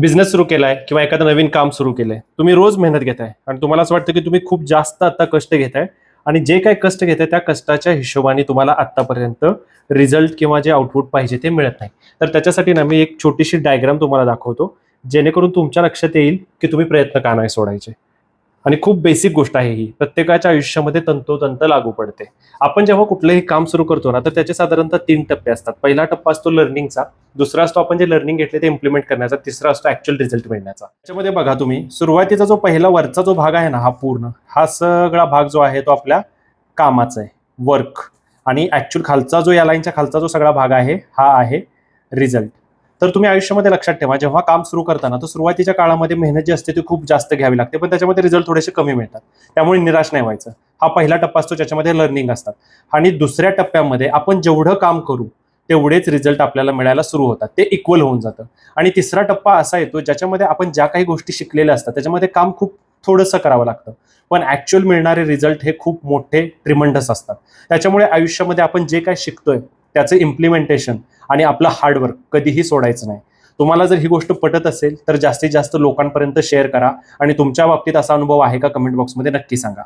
Business सुरू केलाय किंवा एखादं नवीन काम सुरू केलंय, तुम्ही रोज मेहनत घेताय आणि तुम्हाला असं वाटतं की तुम्ही खूप जास्त आता कष्ट घेताय आणि जे काही कष्ट घेताय त्या कष्टाच्या हिशोबाने तुम्हाला आतापर्यंत रिझल्ट किंवा जे आउटपुट पाहिजे ते मिळत नाही. तर त्याच्यासाठी ना मी एक छोटीशी डायग्राम तुम्हाला दाखवतो, जेणेकरून तुमच्या लक्षात येईल की तुम्ही प्रयत्न का नाही सोडायचे. आणि खूप बेसिक गोष्ट आहे ही. प्रत्येकाच्या आयुष्यामध्ये तंतोतंत लागू पडते. आपण जेव्हा कुठलंही काम सुरू करतो ना, तर त्याचे साधारणतः 3 टप्पे असतात. पहिला टप्पा असतो लर्निंगचा, दुसरा असतो आपण जे लर्निंग घेतले ते इम्प्लिमेंट करण्याचा, तिसरा असतो ॲक्चुअल रिझल्ट मिळण्याचा. त्याच्यामध्ये बघा तुम्ही, सुरुवातीचा जो पहिला वरचा जो भाग आहे ना, हा सगळा भाग जो आहे तो आपल्या कामाचा आहे, वर्क. आणि ॲक्चुअल खालचा जो या लाईनच्या खालचा जो सगळा भाग आहे, हा आहे रिझल्ट. तर तुम्ही आयुष्यामध्ये लक्षात ठेवा, जेव्हा काम सुरू करताना तर सुरुवातीच्या काळामध्ये मेहनत जी असते ती खूप जास्त घ्यावी लागते, पण त्याच्यामध्ये रिझल्ट थोडेसे कमी मिळतात. त्यामुळे निराश नाही व्हायचं. हा पहिला टप्पा असतो ज्याच्यामध्ये लर्निंग असतात. आणि दुसऱ्या टप्प्यामध्ये आपण जेवढं काम करू तेवढेच रिझल्ट आपल्याला मिळायला सुरू होतात, ते इक्वल होऊन जातं. आणि तिसरा टप्पा असा येतो ज्याच्यामध्ये आपण ज्या काही गोष्टी शिकलेल्या असतात त्याच्यामध्ये काम खूप थोडंसं करावं लागतं, पण ऍक्च्युअल मिळणारे रिझल्ट हे खूप मोठे ट्रिमंडस असतात. त्याच्यामुळे आयुष्यामध्ये आपण जे काही शिकतोय त्याचं इम्प्लिमेंटेशन आणि आपलं हार्डवर्क कधीही सोडायचं नाही. तुम्हाला जर ही गोष्ट पटत असेल तर जास्तीत जास्त लोकांपर्यंत शेअर करा आणि तुमच्या बाबतीत असा अनुभव आहे का कमेंट बॉक्समध्ये नक्की सांगा.